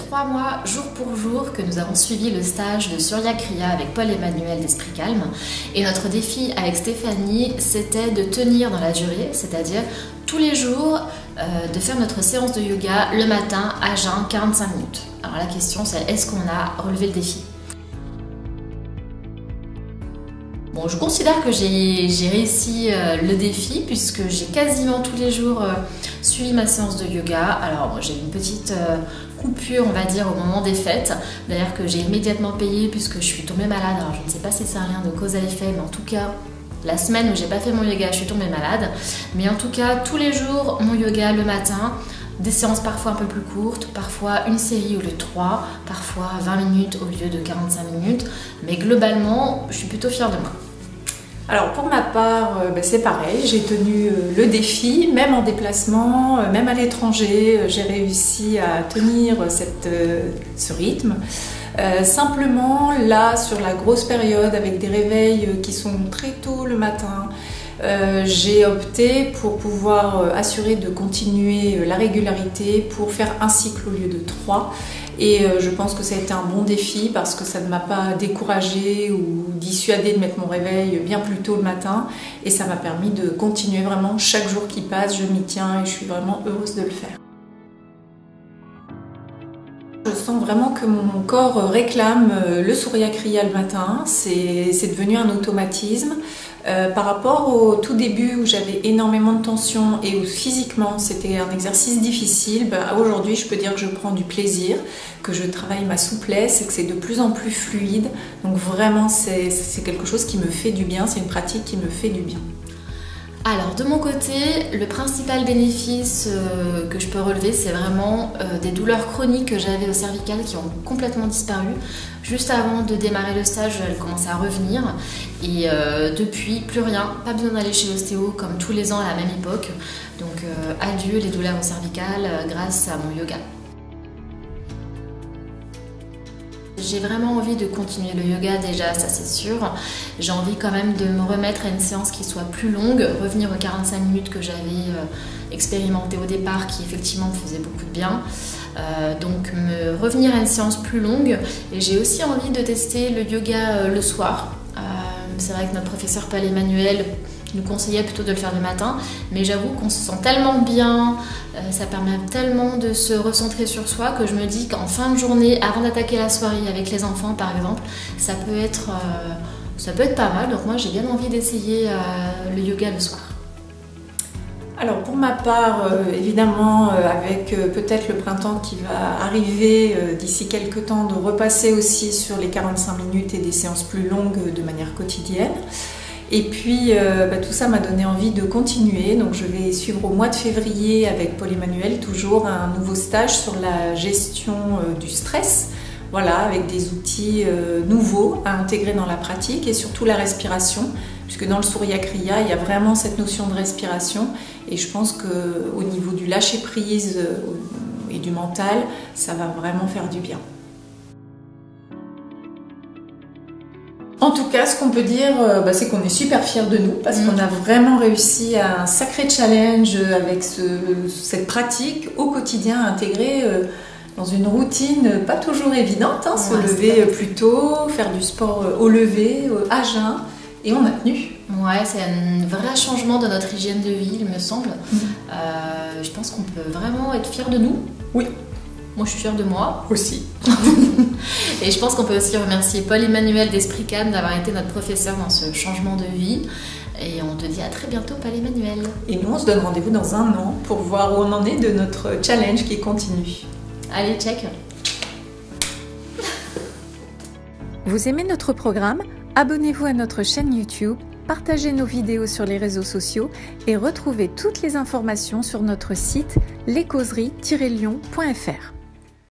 3 mois, jour pour jour, que nous avons suivi le stage de Surya Kriya avec Paul-Emmanuel d'Esprit Calme. Et notre défi avec Stéphanie, c'était de tenir dans la durée, c'est-à-dire tous les jours, de faire notre séance de yoga le matin à jeun, 45 minutes. Alors la question c'est, est-ce qu'on a relevé le défi ? Bon, je considère que j'ai réussi le défi puisque j'ai quasiment tous les jours suivi ma séance de yoga. Alors j'ai une petite coupure, on va dire, au moment des fêtes, d'ailleurs que j'ai immédiatement payé puisque je suis tombée malade. Alors je ne sais pas si c'est un lien de cause à effet, mais en tout cas, la semaine où j'ai pas fait mon yoga, je suis tombée malade. Mais en tout cas, tous les jours, mon yoga le matin, des séances parfois un peu plus courtes, parfois une série au lieu de 3, parfois 20 minutes au lieu de 45 minutes. Mais globalement, je suis plutôt fière de moi. Alors pour ma part, c'est pareil, j'ai tenu le défi, même en déplacement, même à l'étranger, j'ai réussi à tenir ce rythme. Simplement, là, sur la grosse période, avec des réveils qui sont très tôt le matin, j'ai opté pour pouvoir assurer de continuer la régularité pour faire un cycle au lieu de 3. Et je pense que ça a été un bon défi parce que ça ne m'a pas découragée ou dissuadée de mettre mon réveil bien plus tôt le matin. Et ça m'a permis de continuer vraiment chaque jour qui passe, je m'y tiens et je suis vraiment heureuse de le faire. Je sens vraiment que mon corps réclame le Surya Kriya le matin, c'est devenu un automatisme. Par rapport au tout début où j'avais énormément de tension et où physiquement c'était un exercice difficile, aujourd'hui je peux dire que je prends du plaisir, que je travaille ma souplesse et que c'est de plus en plus fluide. Donc vraiment c'est quelque chose qui me fait du bien, c'est une pratique qui me fait du bien. Alors de mon côté, le principal bénéfice que je peux relever, c'est vraiment des douleurs chroniques que j'avais au cervical qui ont complètement disparu. Juste avant de démarrer le stage, elles commençaient à revenir et depuis, plus rien, pas besoin d'aller chez l'ostéo comme tous les ans à la même époque. Donc adieu les douleurs au cervical grâce à mon yoga. J'ai vraiment envie de continuer le yoga déjà, ça c'est sûr. J'ai envie quand même de me remettre à une séance qui soit plus longue, revenir aux 45 minutes que j'avais expérimenté au départ, qui effectivement me faisait beaucoup de bien. Donc revenir à une séance plus longue. Et j'ai aussi envie de tester le yoga le soir. C'est vrai que notre professeur Paul-Emmanuel nous conseillait plutôt de le faire le matin, mais j'avoue qu'on se sent tellement bien, ça permet tellement de se recentrer sur soi que je me dis qu'en fin de journée, avant d'attaquer la soirée avec les enfants par exemple, ça peut être pas mal. Donc moi j'ai bien envie d'essayer le yoga le soir. Alors pour ma part, évidemment, avec peut-être le printemps qui va arriver d'ici quelques temps, de repasser aussi sur les 45 minutes et des séances plus longues de manière quotidienne. Et puis tout ça m'a donné envie de continuer, donc je vais suivre au mois de février avec Paul-Emmanuel toujours un nouveau stage sur la gestion du stress, voilà, avec des outils nouveaux à intégrer dans la pratique et surtout la respiration, puisque dans le Surya Kriya il y a vraiment cette notion de respiration et je pense qu'au niveau du lâcher prise et du mental, ça va vraiment faire du bien. En tout cas, ce qu'on peut dire, c'est qu'on est super fiers de nous parce qu'on a vraiment réussi à un sacré challenge avec cette pratique au quotidien intégrée dans une routine pas toujours évidente, hein, se lever plus tôt, faire du sport au lever, à jeun, et on a tenu. Ouais, c'est un vrai changement dans notre hygiène de vie, il me semble. Je pense qu'on peut vraiment être fiers de nous. Oui. Moi, je suis fière de moi. Aussi. Et je pense qu'on peut aussi remercier Paul-Emmanuel d'Esprit Calme d'avoir été notre professeur dans ce changement de vie. Et on te dit à très bientôt, Paul-Emmanuel. Et nous, on se donne rendez-vous dans un an pour voir où on en est de notre challenge qui continue. Allez, check. Vous aimez notre programme ? Abonnez-vous à notre chaîne YouTube, partagez nos vidéos sur les réseaux sociaux et retrouvez toutes les informations sur notre site lescauseries-lyon.fr.